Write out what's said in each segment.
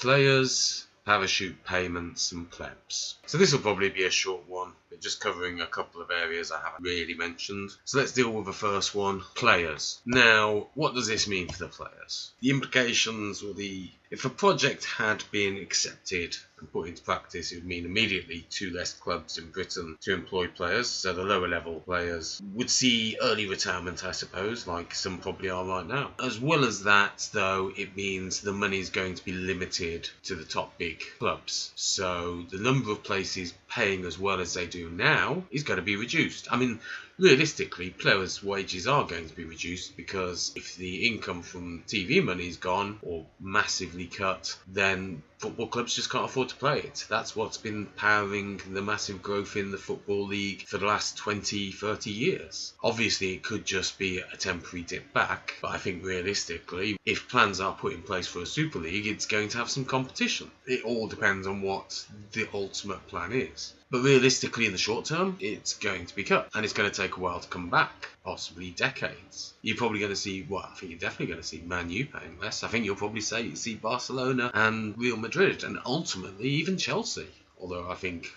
players, parachute payments and plebs. So this will probably be a short one, but just covering a couple of areas I haven't really mentioned. So let's deal with the first one, players. Now, what does this mean for the players? The implications or if a project had been accepted and put into practice, it would mean immediately 2 less clubs in Britain to employ players. So the lower level players would see early retirement, I suppose, like some probably are right now. As well as that, though, it means the money is going to be limited to the top big clubs. So the number of places paying as well as they do now is going to be reduced. I mean, realistically, players' wages are going to be reduced because if the income from TV money is gone or massively cut, then football clubs just can't afford to play it. That's what's been powering the massive growth in the Football League for the last 20, 30 years. Obviously, it could just be a temporary dip back, but I think realistically, if plans are put in place for a Super League, it's going to have some competition. It all depends on what the ultimate plan is. But realistically, in the short term, it's going to be cut. And it's going to take a while to come back, possibly decades. You're probably going to see, I think you're definitely going to see Man U paying less. I think you'll probably see Barcelona and Real Madrid, and ultimately even Chelsea. Although I think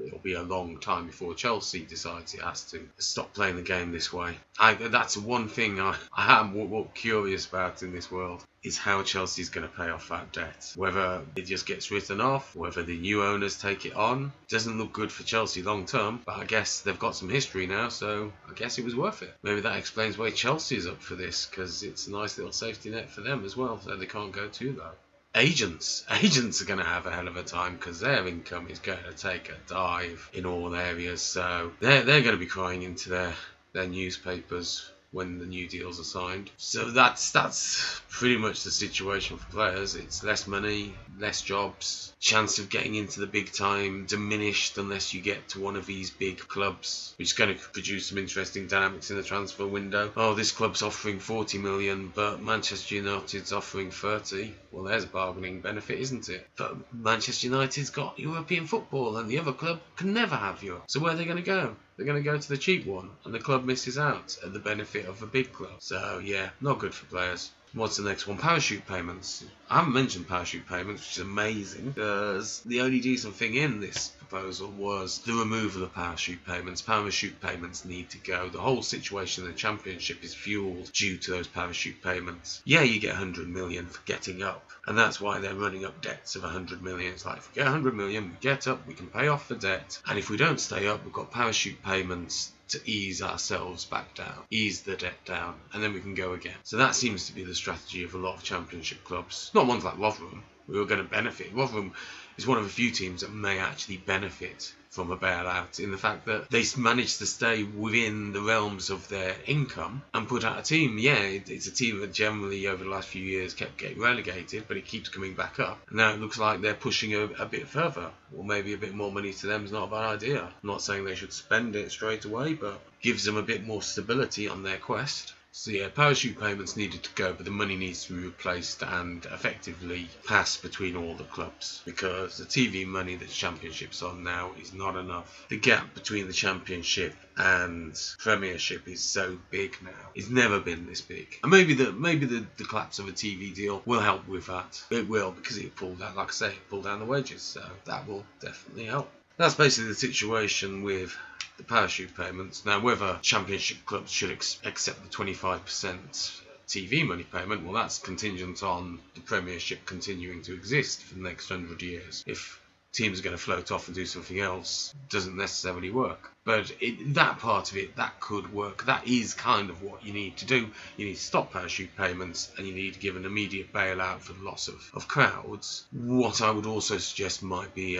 it'll be a long time before Chelsea decides it has to stop playing the game this way. That's one thing I am curious about in this world, is how Chelsea's going to pay off that debt. Whether it just gets written off, whether the new owners take it on. Doesn't look good for Chelsea long term, but I guess they've got some history now, so I guess it was worth it. Maybe that explains why Chelsea's up for this, because it's a nice little safety net for them as well, so they can't go too low. Agents are going to have a hell of a time because their income is going to take a dive in all areas, so they're going to be crying into their newspapers when the new deals are signed. So that's pretty much the situation for players. It's less money, less jobs, chance of getting into the big time diminished unless you get to one of these big clubs, which is going to produce some interesting dynamics in the transfer window. Oh, this club's offering 40 million, but Manchester United's offering 30. Well, there's a bargaining benefit, isn't it? But Manchester United's got European football and the other club can never have Europe. So where are they going to go? They're going to go to the cheap one, and the club misses out at the benefit of a big club. So yeah, not good for players. What's the next one? Parachute payments. I haven't mentioned parachute payments, which is amazing, because the only decent thing in this proposal was the removal of parachute payments. Parachute payments need to go. The whole situation in the Championship is fueled due to those parachute payments. Yeah, you get 100 million for getting up, and that's why they're running up debts of 100 million. It's like, if we get 100 million, we get up, we can pay off the debt, and if we don't stay up, we've got parachute payments to ease ourselves back down, ease the debt down, and then we can go again. So that seems to be the strategy of a lot of Championship clubs. Not ones like Rotherham, who are going to benefit. Rotherham is one of the few teams that may actually benefit from a bailout, in the fact that they managed to stay within the realms of their income and put out a team. Yeah, it's a team that generally over the last few years kept getting relegated, but it keeps coming back up. Now it looks like they're pushing a bit further, or maybe a bit more money to them is not a bad idea. I'm not saying they should spend it straight away, but gives them a bit more stability on their quest. So yeah, parachute payments needed to go, but the money needs to be replaced and effectively pass between all the clubs, because the TV money that the Championship's on now is not enough. The gap between the Championship and Premiership is so big now. It's never been this big. And maybe the collapse of a TV deal will help with that. It will, because it pulled down, like I say, it pulled down the wages, so that will definitely help. That's basically the situation with the parachute payments. Now, whether Championship clubs should accept the 25% TV money payment, well, that's contingent on the Premiership continuing to exist for the next 100 years. If teams are going to float off and do something else, it doesn't necessarily work. But that part of it, that could work. That is kind of what you need to do. You need to stop parachute payments, and you need to give an immediate bailout for the loss of crowds. What I would also suggest might be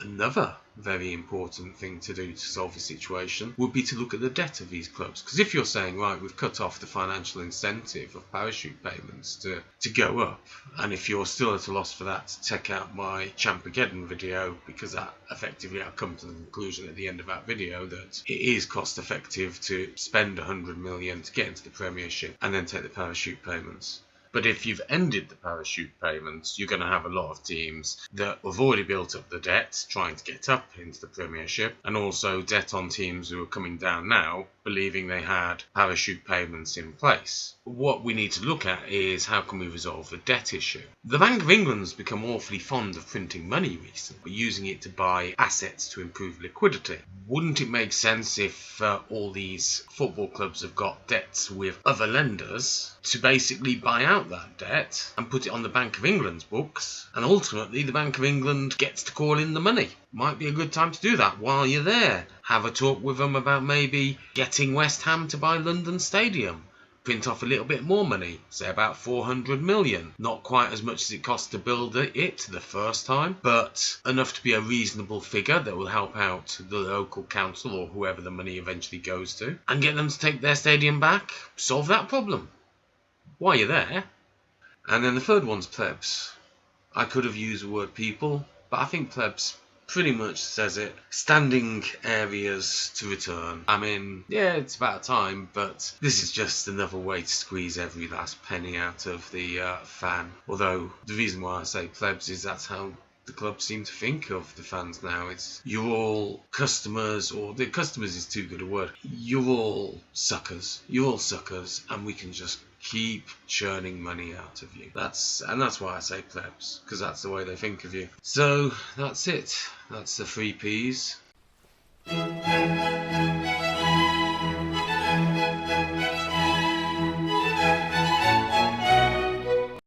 another very important thing to do to solve the situation would be to look at the debt of these clubs. Because if you're saying, right, we've cut off the financial incentive of parachute payments to go up, and if you're still at a loss for that, check out my Champageddon video, because that effectively I've come to the conclusion at the end of that video that it is cost effective to spend 100 million to get into the Premiership and then take the parachute payments. But if you've ended the parachute payments, you're going to have a lot of teams that have already built up the debt trying to get up into the Premiership, and also debt on teams who are coming down now believing they had parachute payments in place. What we need to look at is how can we resolve the debt issue. The Bank of England's become awfully fond of printing money recently, using it to buy assets to improve liquidity. Wouldn't it make sense if all these football clubs have got debts with other lenders to basically buy out that debt and put it on the Bank of England's books, and ultimately the Bank of England gets to call in the money? Might be a good time to do that while you're there. Have a talk with them about maybe getting West Ham to buy London Stadium. Print off a little bit more money, say about 400 million. Not quite as much as it cost to build it the first time, but enough to be a reasonable figure that will help out the local council or whoever the money eventually goes to, and get them to take their stadium back. Solve that problem while you're there. And then the third one's plebs. I could have used the word people, but I think plebs pretty much says it. Standing areas to return. I mean, yeah, it's about time, but this is just another way to squeeze every last penny out of the fan. Although the reason why I say plebs is that's how the club seem to think of the fans now. It's you're all customers, or the customers is too good a word. You're all suckers. You're all suckers, and we can just keep churning money out of you. That's why I say plebs, because that's the way they think of you. So that's it. That's the 3 Ps.